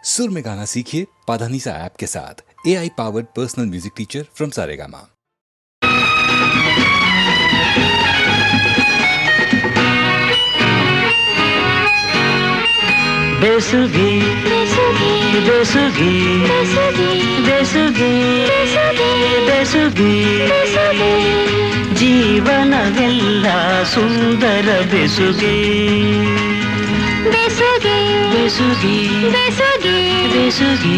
सुर में गाना सीखिए पाधानीसा ऐप के साथ। AI powered personal music teacher from Saregama. बेसुगी बेसुगी बेसुगी बेसुगी बेसुगी ಜೀವನವೆಲ್ಲ ಸುಂದರ ಬೆಸುಗೆ ಬೆಸುಗೆ ಬೆಸುಗೆ ಬೆಸುಗೆ ಬೆಸುಗೆ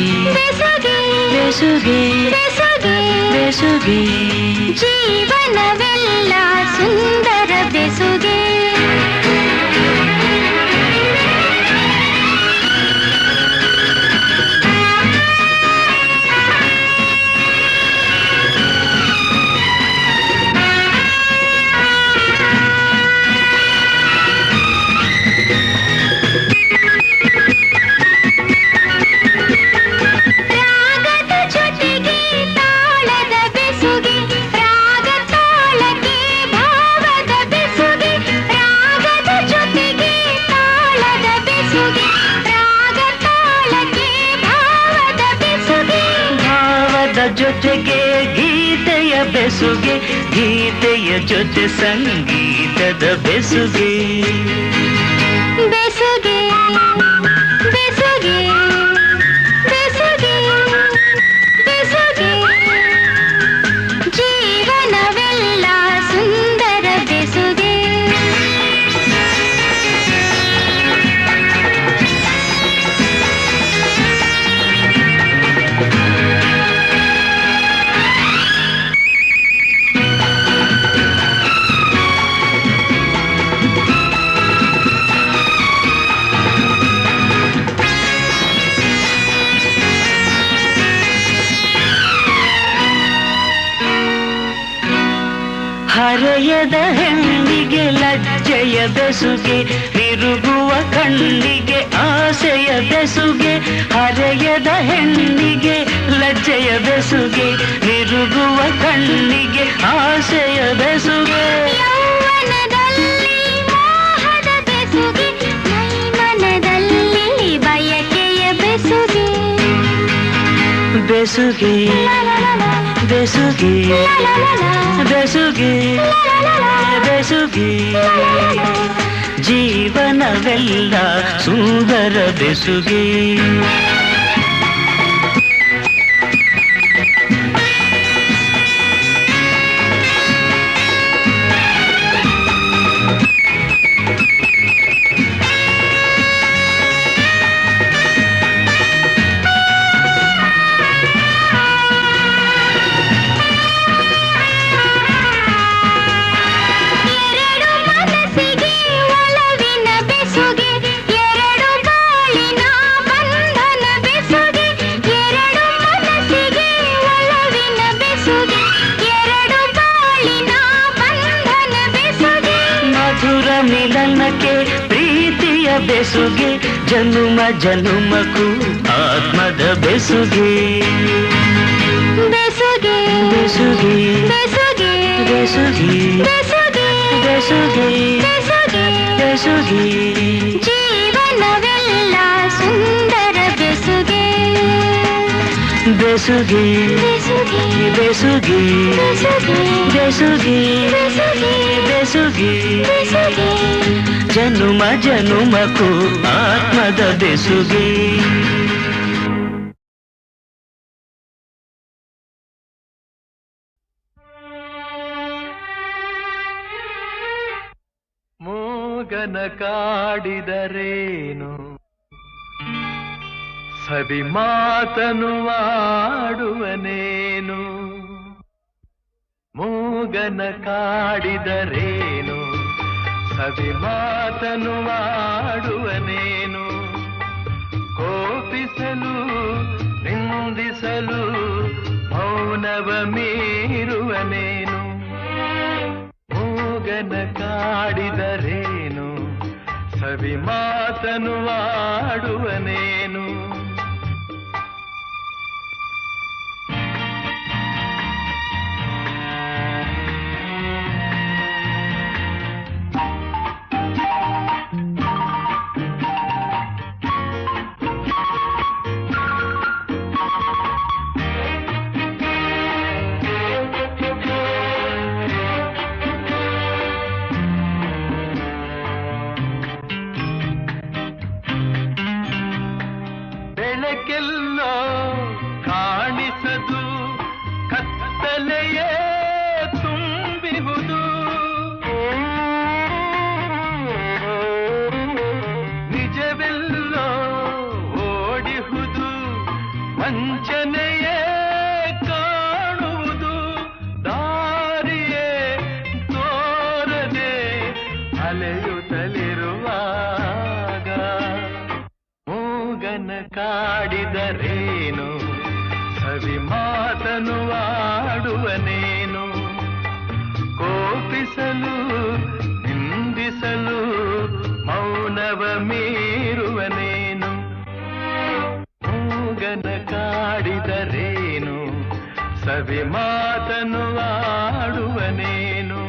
ಬೆಸುಗೆ ಬೆಸುಗೆ ಬೆಸುಗೆ ಜೀವನವೆಲ್ಲ ಸುಂದರ ಬೆಸುಗೆ ಜೊತೆಗೆ ಗೀತೆಯ ಬೆಸುಗೆ ಗೀತೆಯ ಜೊತೆ ಸಂಗೀತದ ಬೆಸುಗೆ ಬೆಸುಗೆ ಬೆಸುಗೆ ಬೆಸುಗೆ ಬೆಸುಗೆ ಜೀವನವೆಲ್ಲ ಸುಂದರ ಬೆಸುಗೆ ಹರೆಯದ ಹೆಣ್ಣಿಗೆ ಲಜ್ಜೆಯ ಬೆಸುಗೆ ತಿರುಗುವ ಕಣ್ಣಿಗೆ ಆಸೆಯ ಬೆಸುಗೆ ಹರೆಯದ ಹೆಣ್ಣಿಗೆ ಲಜ್ಜೆಯ ಬೆಸುಗೆ ತಿರುಗುವ ಕಣ್ಣಿಗೆ ಆಸೆಯ ಬೆಸುಗೆ ಯೌವನದಲ್ಲಿ ಮೋಹದ ಬೆಸುಗೆ ಮೈಮನದಲ್ಲಿ ಬಯಕೆಯ ಬೆಸುಗೆ ಬೆಸುಗೆ ಬೆಸುಗೆ ಬೆಸುಗೆ ಬೆಸುಗೆ ಜೀವನವೆಲ್ಲ ಸುಂದರ ಬೆಸುಗೆ ಮಿಲನಕ್ಕೆ ಪ್ರೀತಿಯ ಬೆಸುಗೆ ಜನುಮ ಜನುಮಕ್ಕೂ ಆತ್ಮದ ಬೆಸುಗೆ ಬೆಸುಗೆ ಬೆಸುಗೆ ಬೆಸುಗೆ ಬೆಸುಗೆ ಬೆಸುಗೆ ಬೆಸುಗೆ ಬೆಸುಗೆ ಬೆಸುಗೆ ಜೀವನವೆಲ್ಲ ಸುಂದರ ಬೆಸುಗೆ ಬೆಸುಗೆ ಬೆಸುಗೆ ಬೆಸುಗೆ ಬೆಸುಗೆ ಬೆಸುಗೆ ಬೆಸುಗೆ ಜನುಮ ಜನುಮಕ್ಕೂ ಆತ್ಮದ ಬೆಸುಗೆ ಮೂಗನ ಕಾಡಿದರೇನು ಸವಿ ಮಾತನು ಆಡುವನೇನು ಮೂಗನ ಕಾಡಿದರೇನು ಸವಿ ಮಾತನು ಆಡುವನೇನು ಕೋಪಿಸಲು ನಿಂದಿಸಲು ಮೌನವ ಮೀರುವನೇನು ಮೂಗನ ಕಾಡಿದರೇನು ಸವಿ ಮಾತನು ಆಡುವನೇನು ಬೆಳಕೆಲ್ಲೋ ಕಾಣಿಸದು ಕತ್ತಲೆಯೇ ತುಂಬಿಹುದು ನಿಜವೆಲ್ಲೋ ಓಡಿಹುದು ವಂಚನೆಯೇ ಕಾಣುವುದು ದಾರಿಯೇ ತೋರದೆ ಅಲೆಯುತ್ತಲಿರುವಾಗ ಮೂಗನ ಕಾಡಿದರೇನು ಸವಿ ಮಾತನು ಆಡುವನೇನು ಕೋಪಿಸಲು ನಿಂದಿಸಲು ಮೌನವ ಮೀರುವನೇನು ಮೂಗನ ಕಾಡಿದರೇನು ಸವಿ ಮಾತನು ಆಡುವನೇನು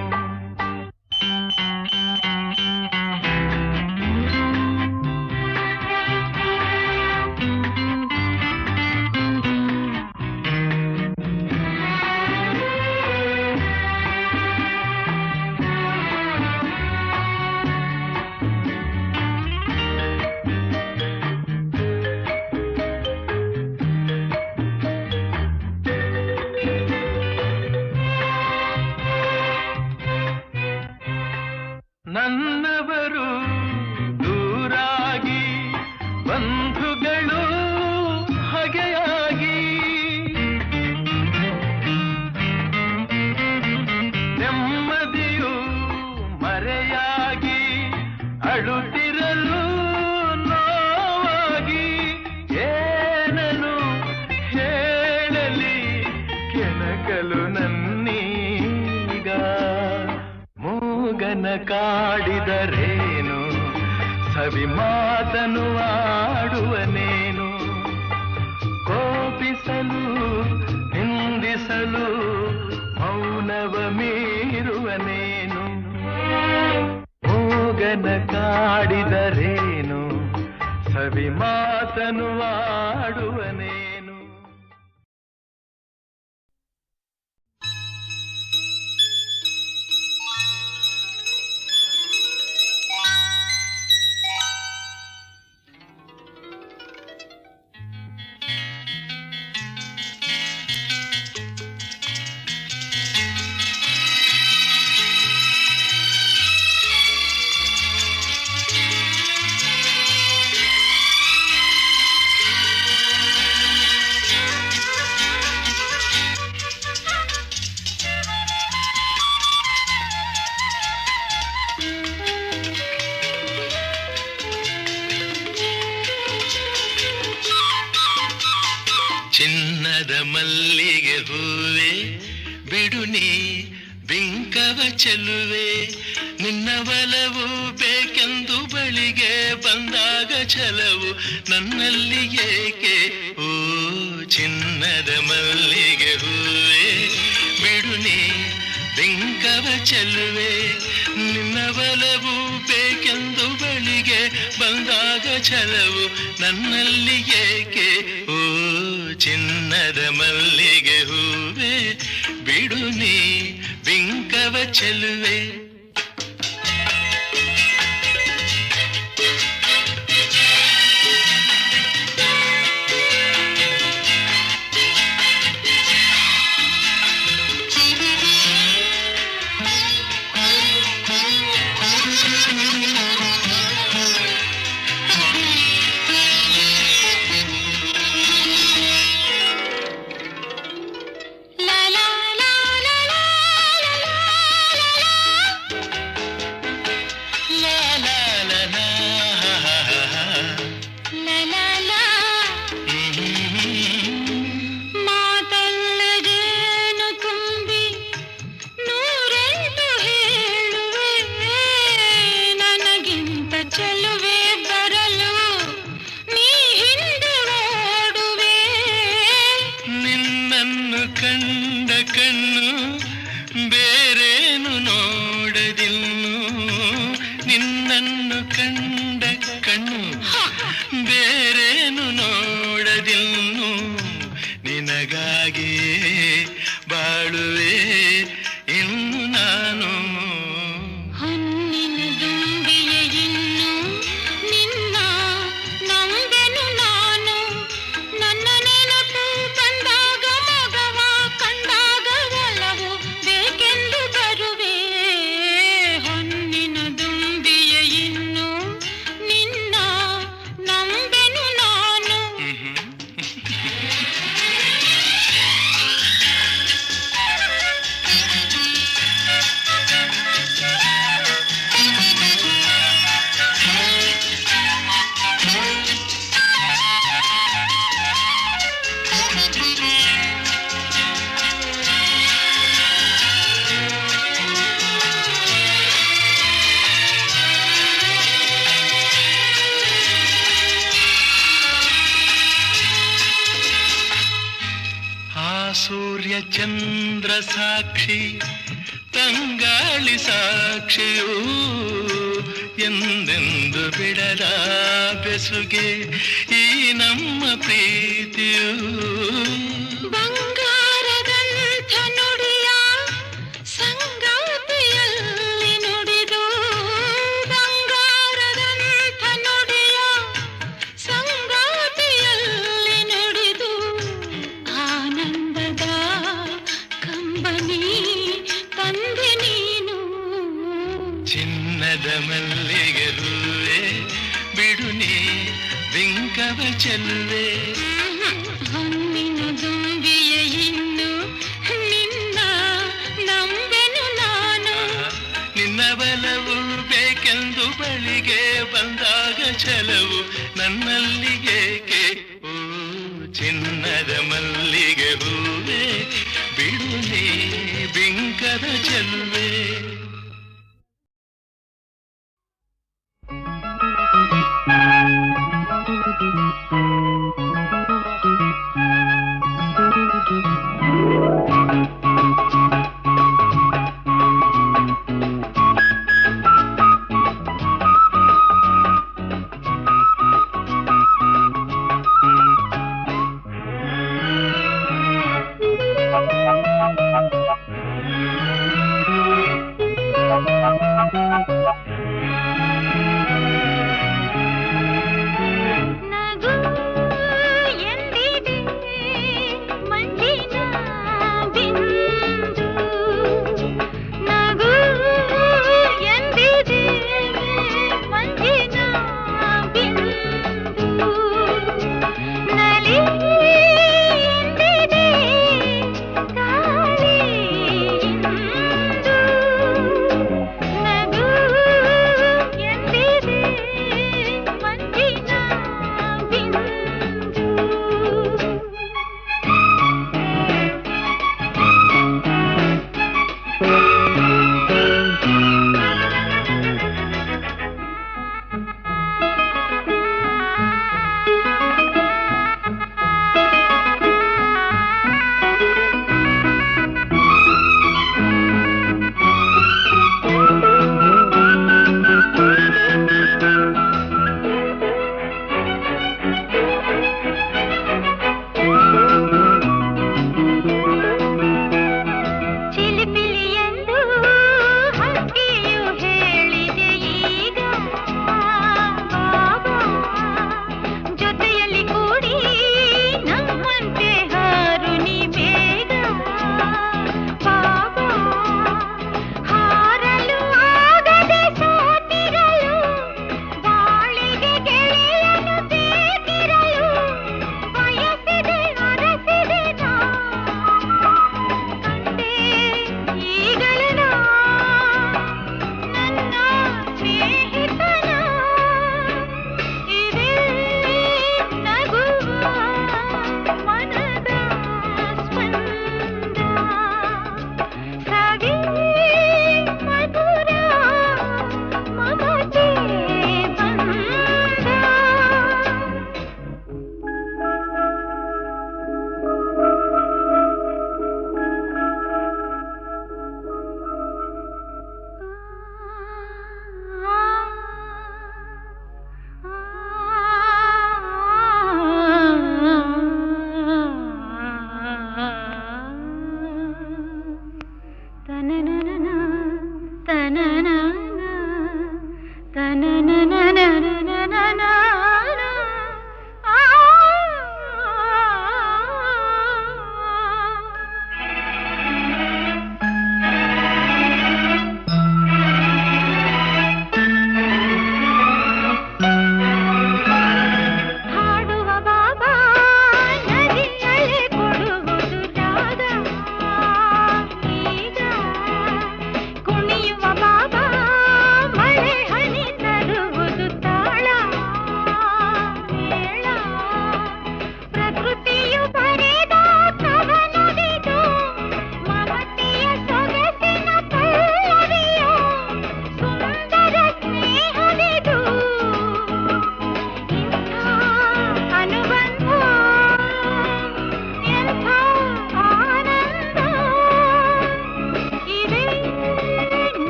ನನ್ನವರು ದೂರಾಗಿ ಬಂಧುಗಳು ಹಗೆಯಾಗಿ ನೆಮ್ಮದಿಯು ಮರೆಯಾಗಿ ಅಳುತ್ತಿರಲು ನೋವಾಗಿ ಏನನು ಹೇಳಲಿ ಕೆಣಕಲು ನನ್ನೀಗ ಮೂಗನ ಕಾಡಿದರೇನು ಸವಿ ಮಾತನು ಆಡುವನೇನು ಕೋಪಿಸಲು ನಿಂದಿಸಲು ಮೌನವ ಮೀರುವನೇನು ಮೂಗನ ಕಾಡಿದರೇನು ಸವಿ ಮಾತನು ಆಡುವನೇನು ಚಿನ್ನದ ಮಲ್ಲಿಗೆ ಹೂವೆ ಬಿಡು ನೀ ಬಿಂಕವ ಚೆಲುವೆ ನಿನ್ನ ಬಲವು ಬೇಕೆಂದು ಬಳಿಗೆ ಬಂದಾಗ ಛಲವು ನನ್ನಲ್ಲಿ ಏಕೆ ಓ ಚಿನ್ನದ ಮಲ್ಲಿಗೆ ಹೂವೆ ಬಿಡು ನೀ ಬಿಂಕವ ಚೆಲುವೆ ನಿನ್ನ ಬಲವು ಬೇಕೆಂದು ಬಳಿಗೆ ಬಂದಾಗ ಛಲವು ನನ್ನಲ್ಲಿ ಏಕೆ ಓ ಚಿನ್ನದ ಮಲ್ಲಿಗೆ ಹೂವೆ ಬಿಡು ನೀ ಬಿಂಕವ ಚೆಲುವೆ ಕಂಡ ಕಣ್ಣು ಬೇರೇನು ನೋಡದಿನ್ನು ನಿನ್ನನ್ನು ಕಂಡ ಕಣ್ಣು ಬೇರೇನು ನೋಡದಿನ್ನು ನಿನಗಾಗಿ ಬಾಳುವೆ ಇನ್ನು ನಾನು ಹಣ್ಣಿನ ದುಂಬಿಯ ಇನ್ನು ನಿನ್ನ ನಂಬೆನು ನಾನು ಸೂರ್ಯ ಚಂದ್ರ ಸಾಕ್ಷಿ ತಂಗಾಳಿ ಸಾಕ್ಷಿಯೂ ಎಂದೆಂದು ಬಿಡದ ಬೆಸುಗೆ ಈ ನಮ್ಮ ಪ್ರೀತಿಯೂ ಬಂಗಾರದಂಥ ನುಡಿಯ ಸಂಗಾತಿಯಲ್ಲಿ ನುಡಿದು ಬಂಗಾರದಂಥ ನುಡಿಯ ಸಂಗಾತಿಯಲ್ಲಿ ನುಡಿದು ಆನಂದದ ಕಂಬನಿ ತಂದೆ ನೀನು ಚಿನ್ನದ ಮಲ್ಲಿಗೆ ಹೂವೆ ಬಿಡು ನೀ ಬಿಂಕವ ಚೆಲ್ಲುವೆ ಹೊನ್ನಿನ ದುಂಬಿಯ ಇನ್ನು ನಿನ್ನ ನಂಬೆನು ನಾನು ನಿನ್ನ ಬಲವು ಬೇಕೆಂದು ಬಳಿಗೆ ಬಂದಾಗ ಛಲವು ನನ್ನಲ್ಲಿಗೇಕೆ ಓ ಚಿನ್ನದ ಮಲ್ಲಿಗೆ ಹೂವೆ ಬಿಡು ನೀ ಬಿಂಕದ ಚೆಲ್ಲುವೆ ನಗು ಎಂದಿದೆ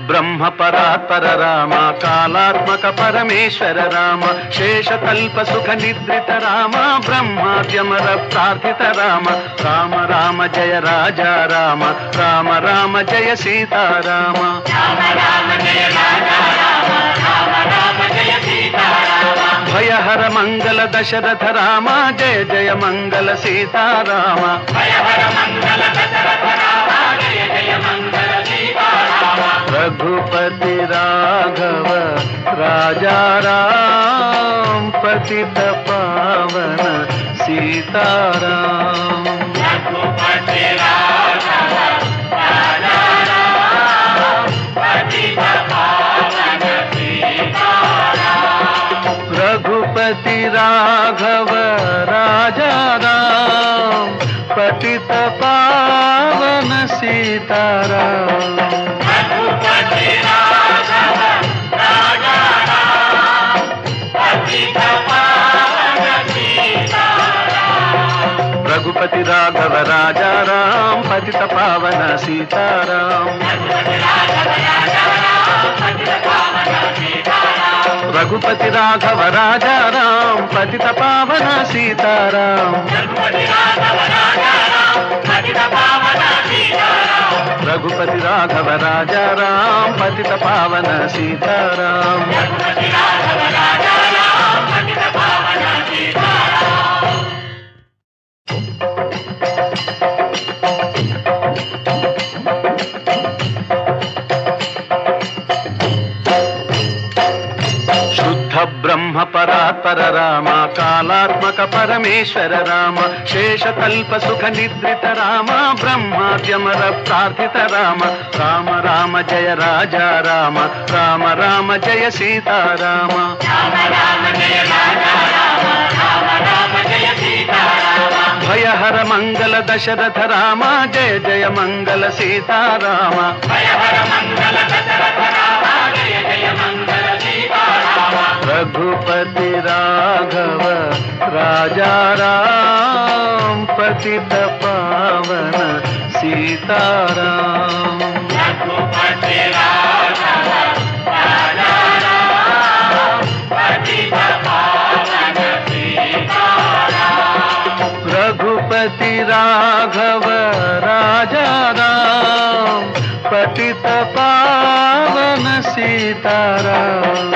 బ్రహ్మ పరాత్పర రామ కాలాత్మక పరమేశ్వర రామ శేషకల్ప సుఖ నిద్రిత రామ బ్రహ్మాద్యమర ప్రార్థిత రామ రామ రామ జయ రాజా రామ రామ రామ జయ సీతారామ భయహర మంగళ దశరథ రామ జయ జయ మంగళ సీతారామ रघुपति राघव राजा राम पतित पावन सीताराम रघुपति राघव राजा राम पतित पावन सीताराम रघुपति राघव राजा राम पतित पावन सीताराम रघुपति राघव राजा राम पतित पावन सीताराम रघुपति राघव राजा राम पतित पावन सीताराम रघुपति राघव राजा राम पतित पावन सीताराम ब्रह्म परात्पर राम कालात्मक परमेश्वर राम शेषकल्प सुख निद्रित राम ब्रह्माद्यमर प्रार्थित राम राम राम जय राजा राम राम राम जय सीताराम भयहर मंगल दशरथ राम जय जय मंगल सीताराम रघुपति राघव राजा राम पतित पावन सीताराम रघुपति राघव राजा राम पतित पावन सीताराम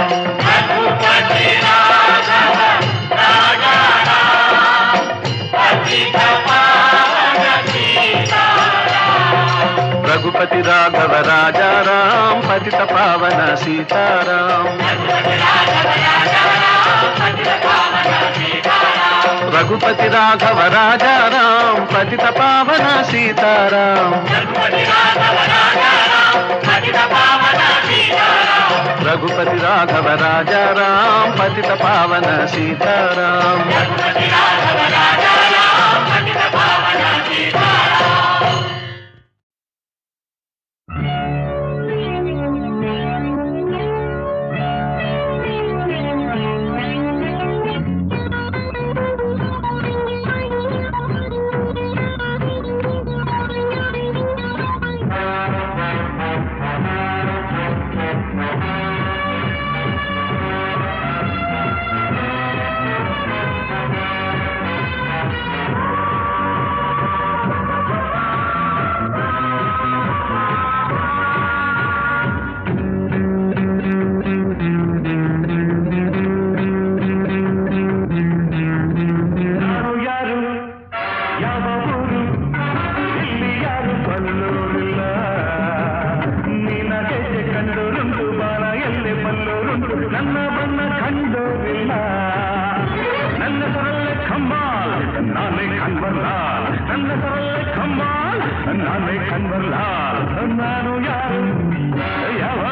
रघुपति राघव राजा राम पतित पावन सीताराम रघुपति राघव राजा राम पतित पावन सीताराम रघुपति राघव राजा राम पतित पावन सीताराम रघुपति राघव राजा राम पतित पावन सीताराम ನಾನೇ ಕನ್ವರ್ಲಾಲ್ ನಾನು ಯಾರು ಯಾವ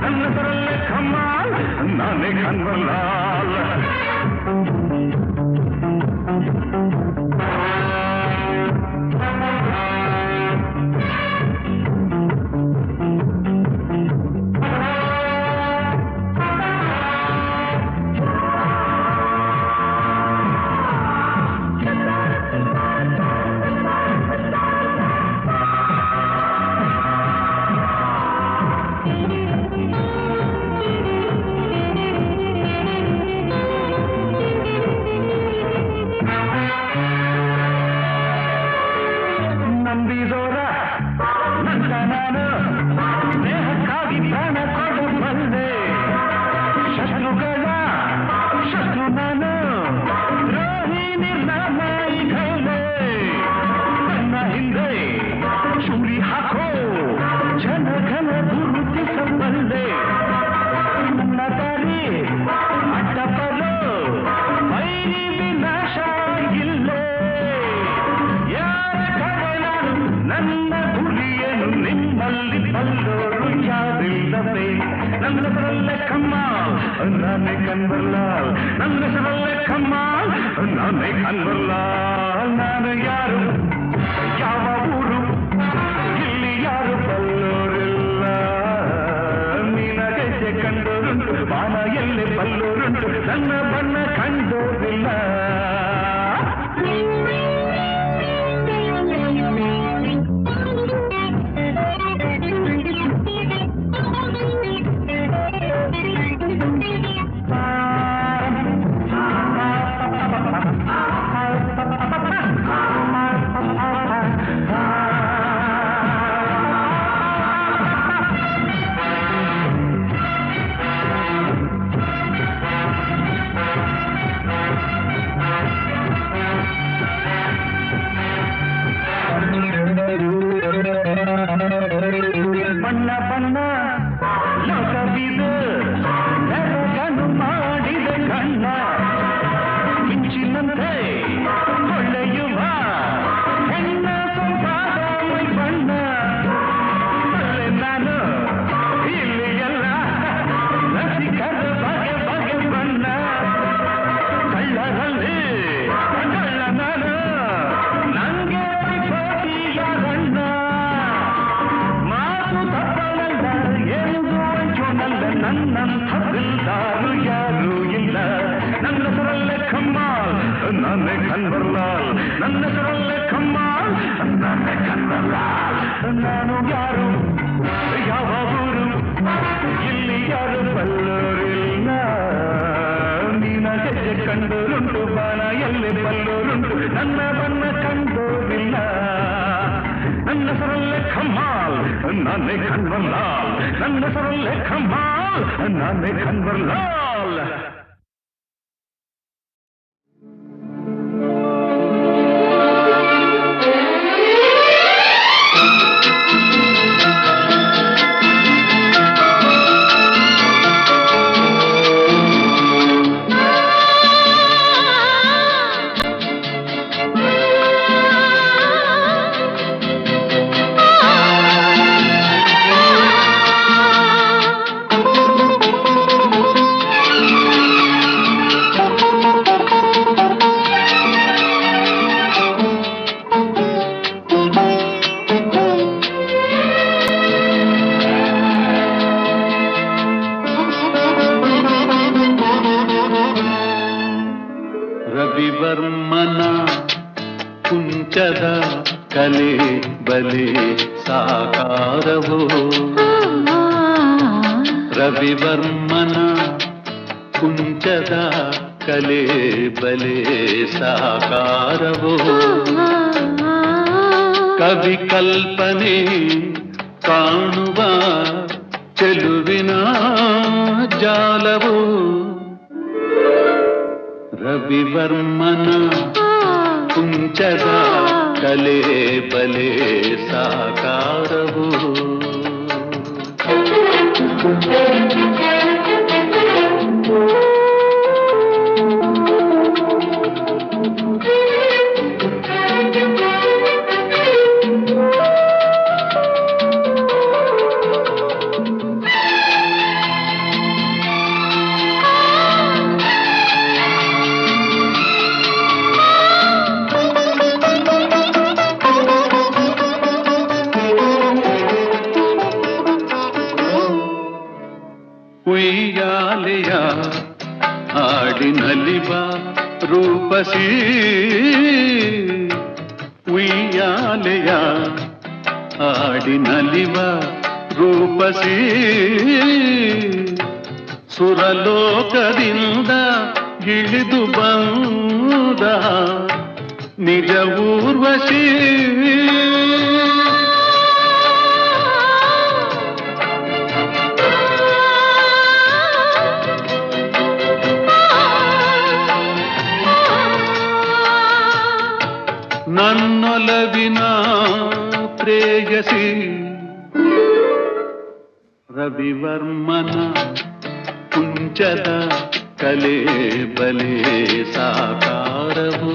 ನನ್ನ ಹೆಸರಲ್ಲೇ ಕಮಾಲ್ ನಾನೇ ಕನ್ವರ್ಲಾಲ್ ನಂಬಿದೋರ ನನ್ನ ನಾನು ಸ್ನೇಹಕ್ಕಾಗಿ ಪ್ರಾಣ ಕೊಡಬಲ್ಲೆ ಶತ್ರುಗಳ ಶತ್ರು ನಾನು ದ್ರೋಹಿ ನಿರ್ನಾಮೈಗಳೇ ನನ್ನ ಹಿಂದೆ ಚೂರಿ ಹಾಕೋ ಜನಗಳ ಗುರುತಿಸಬಲ್ಲೆ ನನ್ನ ದಾರಿ ಅಡ್ಡಬಲು ವೈರಿ ವಿನಾಶ ಇಲ್ಲೇ ಯಾರ ಕಡೆ ನಾನು ನನ್ನ ಗುರಿಯನ್ನು ನಿಮ್ಮಲ್ಲಿ ಬಲ್ಲೋರು ಯಾರಿಲ್ಲವೇ ನನ್ನ ಹೆಸರಲ್ಲೇ ಕಮ್ಮಾಲ್ ನಾನೇ ಕನ್ವರ್ಲಾಲ್ ನನ್ನ ಹೆಸರಲ್ಲೇ ಕಮ್ಮಾಲ್ ನಾನೇ ಕನ್ವರ್ಲಾಲ್ ನಾನು ಯಾರು ಯಾವ ಊರು ಇಲ್ಲಿ ಯಾರು ಬಲ್ಲೋರಿಲ್ಲ ನಿನಗೆ ಕಂಡೋರುಂಟು ಬಾಣ ಎಲ್ಲೆ ಬಲ್ಲೋರುಂಟು ನನ್ನ ಬಣ್ಣ ಕಂಡೋರಿಲ್ಲ ಬಣ್ಣ ಬಣ್ಣ ಲೋಕವಿದು ಬೆರಗನು ಮಾಡಿದ ಕಣ್ಣ ಮಿಂಚಿನಂತೆ ಹೊಳೆಯುವ ಹೆಣ್ಣ ಸೊಂಪಾದ ಮೈ ಬಣ್ಣ ಅಲ್ಲೇ ನಾನು ಇಲ್ಲಿ ಎಲ್ಲ ರಸಿಕರ ಬಗೆ ಬಗೆ ಬಣ್ಣ ಕಳ್ಳರಲ್ಲಿ ಕಳ್ಳ ನಾನು ನಂಗೆ ಯಾರಣ್ಣ ಮಾತು ತಪ್ಪನಲ್ಲ ಎಂದು ಅಂಚೋನಲ್ಲ ನನ್ನಂಥ ಬಿಲ್ದಾರು ಯಾರೂ ಇಲ್ಲ ನನ್ನ ಹೆಸರಲ್ಲೇ ಕಮ್ಮಾಲ್ ನಾನೇ ಕನ್ವರ್ಲಾಲ್ ನನ್ನ ಹೆಸರಲ್ಲೇ ಕಮ್ಮಾಲ್ ನಾನೇ ಕನ್ವರ್ಲಾಲ್ ನಾನು ಯಾರು ಯಾವ ಊರು ಇಲ್ಲಿ ಯಾರು ಬಲ್ಲೋರಿಲ್ಲ ನಿನಗೆ ಕಂಡೋರುಂಟು ಬಾಣ ಎಲ್ಲಿ ಬಲ್ಲೋರುಂಟು ನನ್ನ ಬಣ್ಣ ಕಂಡೋರಿಲ್ಲ ನನ್ನ ಹೆಸರಲ್ಲೇ ಕಮ್ಮಾಲ್ ನಾನೇ ಕನ್ವರ್ಲಾಲ್ ನನ್ನ ಹೆಸರಲ್ಲೇ ಕಮ್ಮಾಲ್ ನಾನೇ ಕನ್ವರ್ಲಾಲ್ ರವಿವರ್ಮನ ಕುಂಚದ ಕಲೆ ಬಲೆ ಸಾಕಾರವೋ ರವಿವರ್ಮನ ಕುಂಚದ ಕಲೆ ಬಲೆ ಸಾಕಾರವೋ ಕವಿ ಕಲ್ಪನೆ ಕಾಣುವ ಚೆಲುವಿನ ಜಾಲವೋ ರವಿವರ್ಮನ ಕುಂಚದ ಕಲೆ ಬಲೆ ಸಾಕಾರವೋ ಉಯ್ಯಾಲೆಯ ಆಡಿನಲಿವ ರೂಪಸಿ ಉಯ್ಯಾಲೆಯ ಆಡಿನಲಿವ ರೂಪಸಿ ಸುರಲೋಕದಿಂದ ಇಳಿದು ಬಂದ ನಿಜ ಊರ್ವಶಿ ನನ್ನೊಲವಿನ ಪ್ರೇಯಸಿ ರವಿವರ್ಮನ ಕುಂಚದ ಕಲೆ ಬಲೆ ಸಾಕಾರವು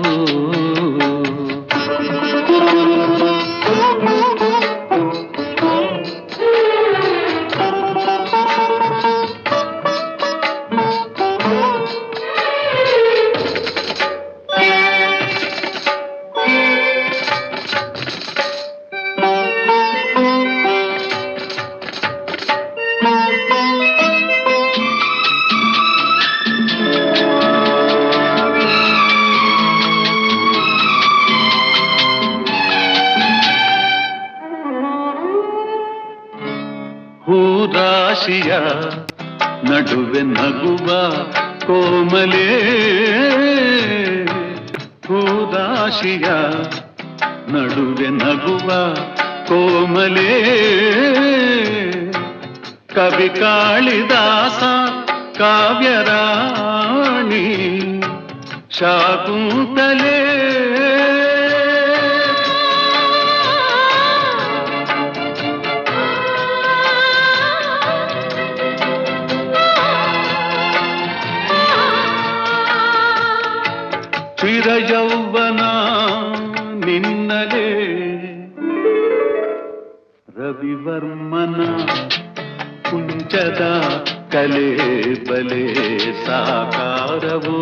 ಹೂರಾಶಿಯ ನಡುವೆ ನಗುವ ಕೋಮಲೆ ಹೂರಾಶಿಯ ನಡುವೆ ನಗುವ ಕೋಮಲೆ ಕವಿ ಕಾಳಿದಾಸ ಕಾವ್ಯರಾಣಿ ಶಾಕುಂತಲೆ ಚಿರ ಯೌವನ ನಿನ್ನಲೇ ರವಿವರ್ಮನ ಕುಂಚದ ಕಲೆ ಬಲೆ ಸಾಕಾರವು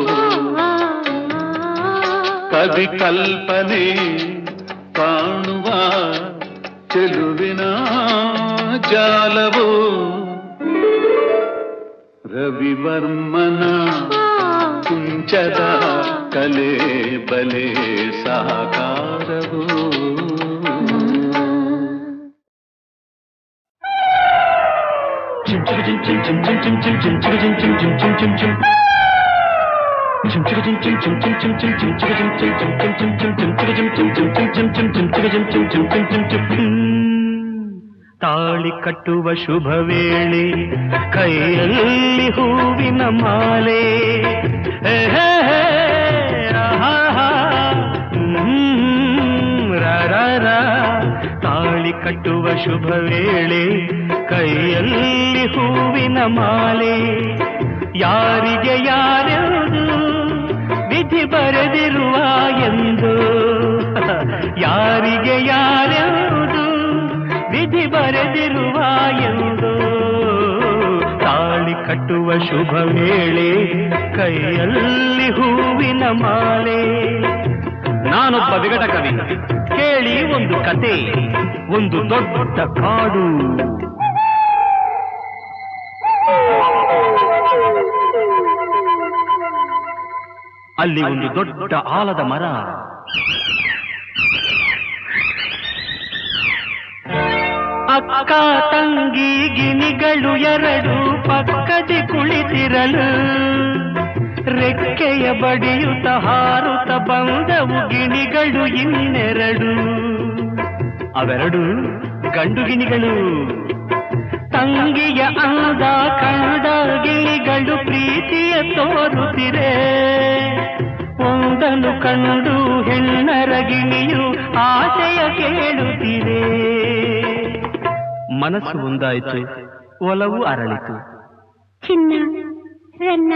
ಕವಿ ಕಲ್ಪನೆ ಕಾಣುವ ಚೆಲುವಿನ ಜಾಲವು ರವಿವರ್ಮನ ಕುಂಚದ ಕಲೆ ಬಲೆ ಸಾಕಾರವು ತಾಳಿ ಕಟ್ಟುವ ಶುಭ ವೇಳೆ ಕೈಯಲ್ಲಿ ಹೂವಿನ ಮಾಲೆ ತಾಳಿ ಕಟ್ಟುವ ಶುಭ ವೇಳೆ ಕೈಯಲ್ಲಿ ಹೂವಿನ ಮಾಲೆ ಯಾರಿಗೆ ಯಾರೆಂದು ವಿಧಿ ಬರೆದಿರುವ ಎಂದು ಯಾರಿಗೆ ಯಾರೆಂದು ವಿಧಿ ಬರೆದಿರುವ ಎಂದು ತಾಳಿ ಕಟ್ಟುವ ಶುಭ ವೇಳೆ ಕೈಯಲ್ಲಿ ಹೂವಿನ ಮಾಲೆ ನಾನೊಬ್ಬ ವಿಗಟ ಕವಿ ಕೇಳಿ ಒಂದು ಕತೆ ಒಂದು ದೊಡ್ಡ ಕಾಡು ಅಲ್ಲಿ ಒಂದು ದೊಡ್ಡ ಆಲದ ಮರ ಅಕ್ಕ ತಂಗಿ ಗಿಣಿಗಳು ಎರಡು ಪಕ್ಕದಿ ಕುಳಿತಿರಲು ರೆಕ್ಕೆಯ ಬಡಿಯುತ್ತ ಹಾರುತ್ತ ಬಂದವು ಗಿಣಿಗಳು ಇನ್ನೆರಡು ಅವೆರಡು ಗಂಡು ಗಿಣಿಗಳು ತಂಗಿಯ ಅಂದ ಕಂಡ ಗಿಳಿಗಳು ಪ್ರೀತಿಯ ತೋರುತ್ತಿರೆ ಒಂದನ್ನು ಕಂಡು ಹೆಣ್ಣರ ಗಿಣಿಯು ಆಸೆಯ ಕೇಳುತ್ತಿದೆ ಮನಸ್ಸು ಒಂದಾಯಿತು ಒಲವು ಅರಳಿತು ಚಿನ್ನ ರನ್ನ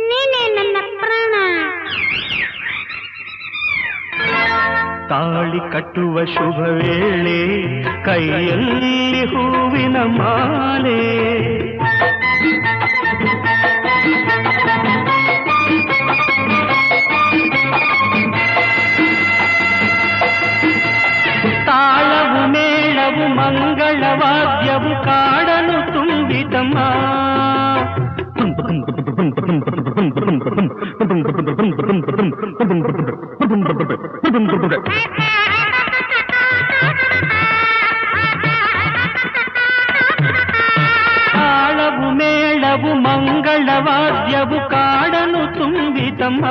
ನೀನೇ ನನ್ನ ಪ್ರಾಣ ತಾಳಿ ಕಟ್ಟುವ ಶುಭ ವೇಳೆ ಕೈಯಲ್ಲಿ ಹೂವಿನ ಮಾಲೆ ತಾಳವು ಮೇಳವು ಮಂಗಳವಾದ್ಯವು ಕಾಡಲು ತುಂಬಿತಮ್ಮ ತಾಳವು ಮೇಳವು ಮಂಗಳವಾದ್ಯವು ಕಾಡನು ತುಂಬಿತಮ್ಮ,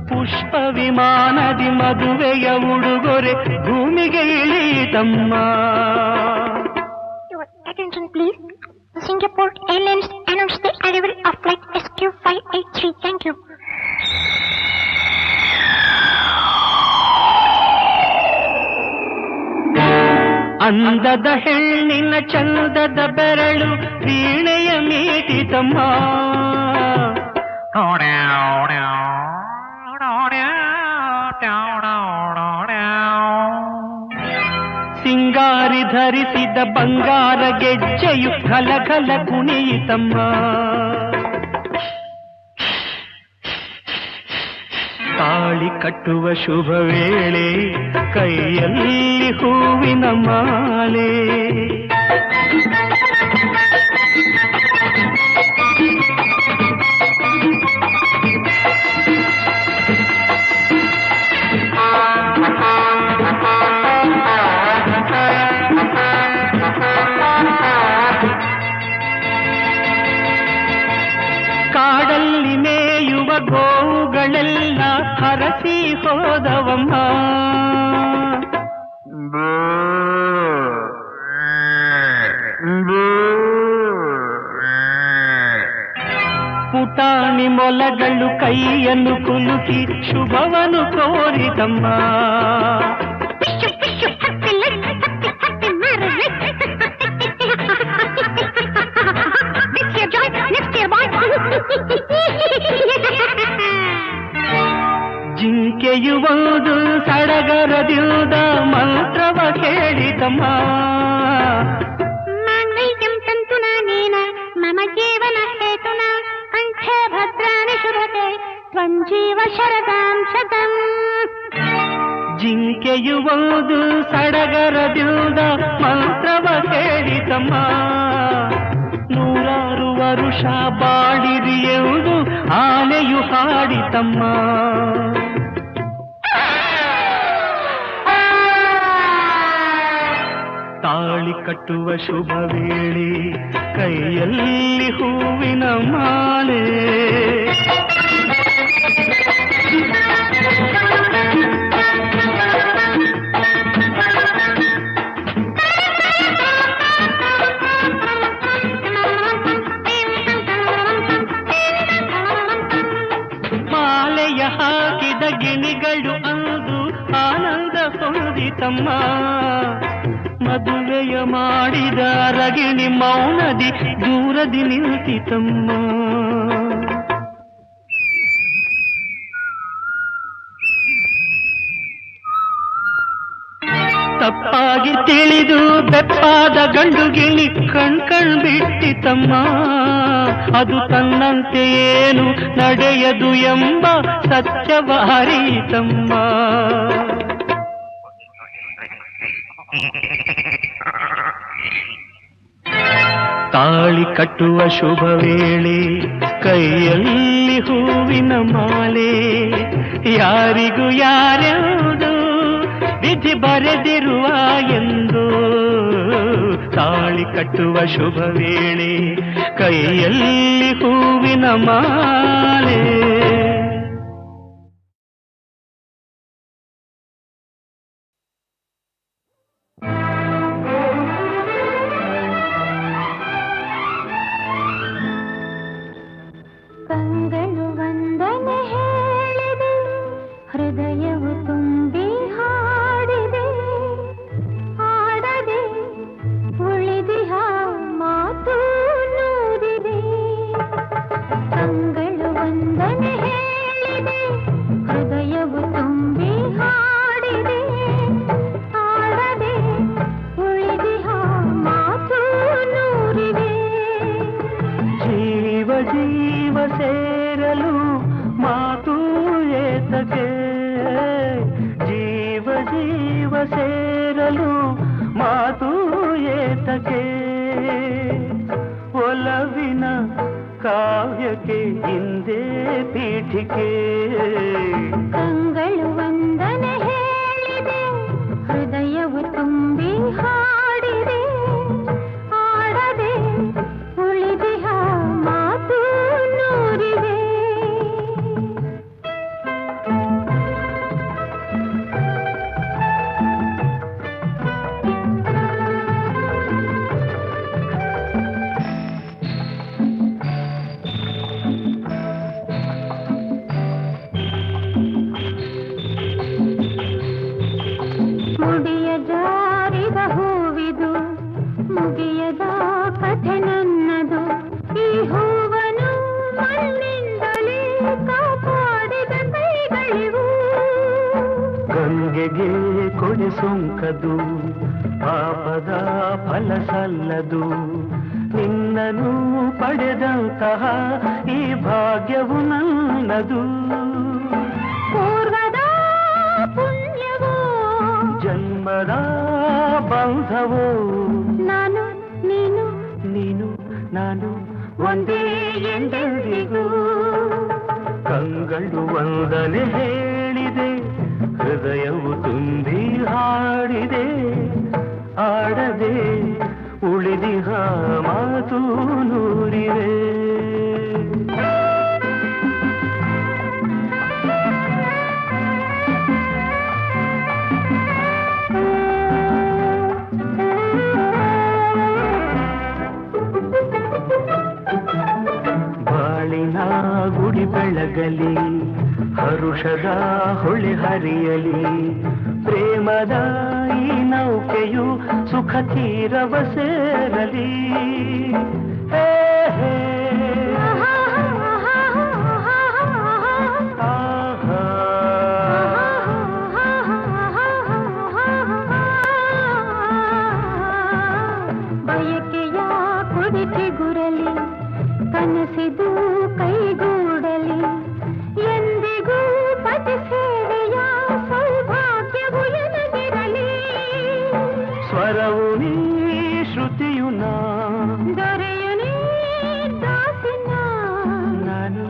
ಪುಷ್ಪ ವಿಮಾನದಿ ಮದುವೆಯ ಉಡುಗೊರೆ ಭೂಮಿಗೆ ಇಳಿತಮ್ಮ. Your attention please. Singapore Airlines announced the arrival of flight SQ583. Thank you. ಅಂದದ ಹೆಣ್ಣಿನ ಚಂದದ ಬೆರಳು ವೀಣೆಯ ಮೀಟಿತಮ್ಮ, ಸಿಂಗಾರಿ ಧರಿಸಿದ ಬಂಗಾರ ಗೆಜ್ಜೆಯು ಘಲಘಲ ಕುಣಿಯಿತಮ್ಮ. ತಾಳಿ ಕಟ್ಟುವ ಶುಭ ವೇಳೆ ಕೈಯಲ್ಲಿ ಹೂವಿನ ಮಾಲೆ, ಕಾಡಲ್ಲಿ ಮೇಯುವ ಗೋವುಗಳೆಲ್ಲ ಹರಸಿ ಹೋದವಮ್ಮ, ಪುಟಾಣಿ ಮೊಲಗಳು ಕೈಯನ್ನು ಕುಲುಕಿ ಶುಭವನ್ನು ಕೋರಿದಮ್ಮ. Happy life, happy marriage. This year joy, next year boy. ಜಿಂಕೆಯು ಒಂದು ಸಡಗರದಿಂದ ಮಂತ್ರವ ಹೇಳಿದಮ್ಮ, ಮಾಂಗಲ್ಯಂ ತಂತುನಾ ನೇನ ಮಮ ಜೀವನ ಹೇತುನ ಕಂಠೆ ಭದ್ರಾಣಿ ಶುಭತೆ ತ್ವಂ ಜೀವ ಶರದಾಂ ಶತಂ. ಜಿಂಕೆಯು ಒಂದು ಸಡಗರದಿಂದ ಮಂತ್ರವ ಹೇಳಿದಮ್ಮ, ನೂರಾರು ವರುಷ ಬಾಳಿರಿ ಎಂದು ಆನೆಯು ಹಾಡಿತಮ್ಮ. ತಾಳಿ ಕಟ್ಟುವ ಶುಭ ವೇಳೆ ಕೈಯಲ್ಲಿ ಹೂವಿನ ಮಾಲೆ, ಮಾಲೆಯ ಹಾಕಿದ ಗಿಣಿಗಳು ಅಂದು ಆನಂದ ಹೊಂದಿತಮ್ಮ, ಮದುವೆಯ ಮಾಡಿದ ರಗಿಣಿ ಮೌನದಿ ದೂರದಿ ನಿಂತಿತಮ್ಮ. ತಪ್ಪಾಗಿ ತಿಳಿದು ಬೆಪ್ಪಾದ ಗಂಡು ಗಿಣಿ ಕಣ್ ಬಿಟ್ಟಿತಮ್ಮ, ಅದು ತನ್ನಂತೆ ಏನು ನಡೆಯದು ಎಂಬ ಸತ್ಯವ ಅರಿತಮ್ಮ. ತಾಳಿ ಕಟ್ಟುವ ಶುಭ ವೇಳೆ ಕೈಯಲ್ಲಿ ಹೂವಿನ ಮಾಲೆ, ಯಾರಿಗೂ ಯಾರ್ಯಾವುದು ವಿಧಿ ಬರೆದಿರುವ ಎಂದು. ತಾಳಿ ಕಟ್ಟುವ ಶುಭ ವೇಳೆ ಕೈಯಲ್ಲಿ ಹೂವಿನ ಮಾಲೆ. ಕಂಗಳು ವಂದನೆ ಹೇಳಿದೆ, ಹೃದಯವು ತುಂಬಿ ಹಾಡಿದೆ, ಆಡದೆ ಉಳಿದಿಹ ಮಾತು ನೂರಿದೆ. ಕಂಗಳು ವಂದನೆ ಹೇಳಿದೆ, ಹೃದಯವು ತುಂಬಿ ಹಾಡಿದೆ, ಆಡದೆ ಉಳಿದಿಹ ಮಾತು ನೂರಿದೆ. ಜೀವ ಜೀವ ಸೇರಲು ಮಾತು ಏತಕ್ಕೆ, ಜೀವ ಜೀವ ಸೇರಲು ಮಾತು ಏತಕ್ಕೆ, ಒಲವಿನ ಕಾವ್ಯಕ್ಕೆ ಹಿಂದೆ ಪೀಠಿಕೆ ಕಂಗಳು ವಂದನೆ ಹೇಳಿದೆ ಹೃದಯವು ತುಂಬಿ ಹಾಡಿದೆ ಆಡದೆ ಉಳಿದಿಹ ಮಾತು ನೂರಿದೆ ಮುಡಿಯ ಜಾರಿದ ಹೂವಿದು ಮುಗಿಯದ ಕಥೆ ನನ್ನದು ಈ ಹೂವನು ಮಣ್ಣಿಂದಲೇ ಕಾಪಾಡಿದ ಕೈಗಳಿವು ಗಂಗೆಗೆ ಕೊಡೆ ಸೊಂಕದು ಪಾಪದ ಫಲ ಸಲ್ಲದು ನಿನ್ನನು ಪಡೆದಂತಹ ಈ ಭಾಗ್ಯವು ನನ್ನದು ಪೂರ್ವದ ಪುಣ್ಯವೋ ಜನ್ಮದ ಬಂಧವೋ ನಾನು ನೀನು ನೀನು ನಾನು ಒಂದೇ ಎಂದೆಂದಿಗೂ ಕಂಗಳು ವಂದನೆ ಹೇಳಿದೆ ಹೃದಯವು ತುಂಬಿ ಹಾಡಿದೆ ಆಡದೆ ಉಳಿದಿಹ ಮಾತು ನೂರಿದೆ ಬಾಳಿನ ಗುಡಿ ಬೆಳಗಲಿ ಹರುಷದ ಹೊಳೆ ಹರಿಯಲಿ ಪ್ರೇಮದ ಈ ನೌಕೆಯು ಸುಖ ತೀರವ ಸೇರಲಿ ಹೇ ಹೇ ಆಹಾ ಬಯಕೆಯ ಕುಡಿಕೆ ಗುರಲಿ ಕನಸಿದು ಕೈಗೂಡಲಿ ಎಂದಿಗೂ ಪತಿ ಸೇವೆಯ ಸೌಭಾಗ್ಯವು ಎನಗಿರಲಿ ಸ್ವರವು ನೀ ಶ್ರುತಿಯು ನಾ ದೊರೆಯು ನೀ ದಾಸಿನ ನಾನು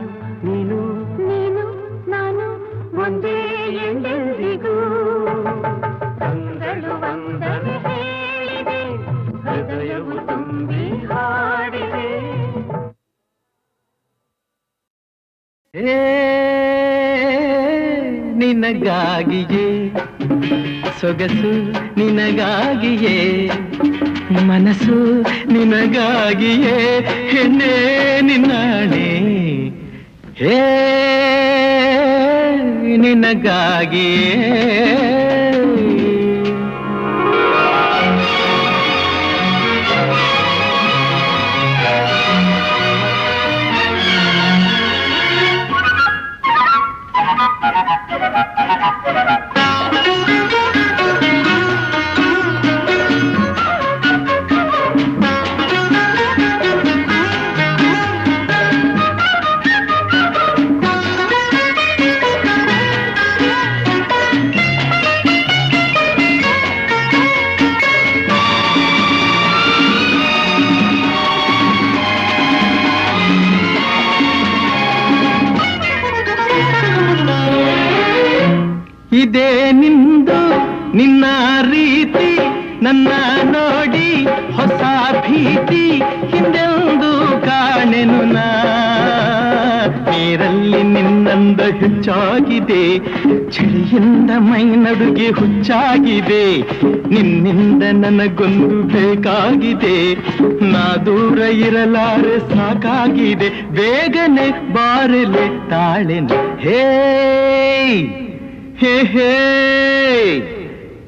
ನೀನು ನೀನು ನಾನು ಒಂದೇ ಎಂದೆಂದಿಗೂ ಕಂಗಳು ವಂದನೆ ಹೇಳಿದೆ ಹೃದಯವು ತುಂಬಿ ಹಾಡಿದೆ ನಿನಗಾಗಿಯೇ ಸೊಗಸು ನಿನಗಾಗಿಯೇ ಮನಸ್ಸು ನಿನಗಾಗಿಯೇ ಹೆಣ್ಣೆ ನಿನ್ನಾಣೆ ಹೇ ನಿನಗಾಗಿಯೇ ಇದೇ ನಿಂದು ನಿನ್ನ ರೀತಿ ನನ್ನ ನೋಡಿ ಹೊಸ ಭೀತಿ ಹಿಂದೆಂದು ಕಾಣೆನು ನಾ ನೀರಲ್ಲಿ ನಿನ್ನಂದ ಹೆಚ್ಚಾಗಿದೆ ಚಳಿಯಿಂದ ಮೈ ನಡುಗೆ ಹುಚ್ಚಾಗಿದೆ ನಿನ್ನಿಂದ ನನಗೊಂದು ಬೇಕಾಗಿದೆ ನಾ ದೂರ ಇರಲಾರೆ ಸಾಕಾಗಿದೆ ಬೇಗನೆ ಬಾರಲೆ ತಾಳೆನೆ ಹೇ ಹೇ ಹೇ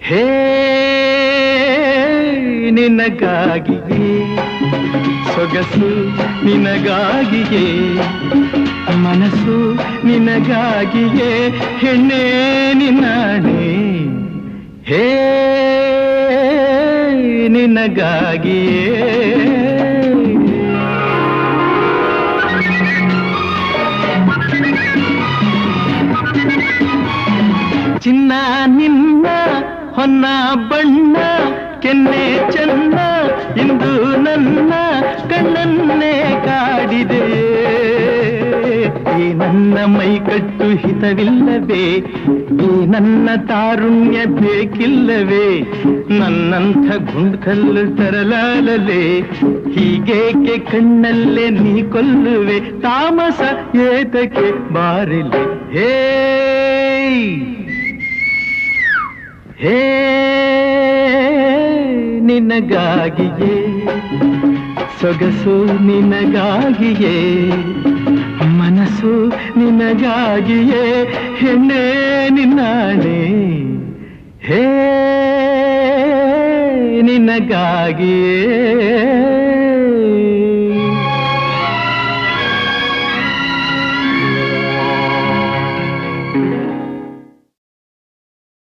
ಹೇ ನಿನಗಾಗಿಯೇ ಸೊಗಸು ನಿನಗಾಗಿಯೇ ಮನಸ್ಸು ನಿನಗಾಗಿಯೇ ಹೆಣ್ಣೆ ನಿನ್ನಾಣೆ ಹೇ ನಿನಗಾಗಿಯೇ ಚಿನ್ನ ನಿನ್ನ ಹೊನ್ನ ಬಣ್ಣ ಕೆನ್ನೆ ಚೆನ್ನ ಇಂದು ನನ್ನ ಕಣ್ಣನ್ನೇ ಕಾಡಿದೆ ನಿನ್ನ ಮೈಕಟ್ಟು ಹಿತವಿಲ್ಲವೇ? ಈ ನನ್ನ ತಾರುಣ್ಯ ಬೇಕಿಲ್ಲವೇ? ನನ್ನಂಥ ಗುಂಡ್ಕಲ್ಲು ತರಲಾಲಲೆ, ಹೀಗೇಕೆ ಕಣ್ಣಲ್ಲೇ ನೀ ಕೊಲ್ಲುವೆ? ತಾಮಸ ಏತಕ್ಕೆ ಬಾರಿಲೆ ಹೇ ಹೇ ನಿನಗಾಗಿಯೇ ಸೊಗಸು ನಿನಗಾಗಿಯೇ ಮನಸ್ಸು ನಿನಗಾಗಿಯೇ ಹೆಣ್ಣೆ ನಿನ್ನಾಣೆ ಹೇ ನಿನಗಾಗಿಯೇ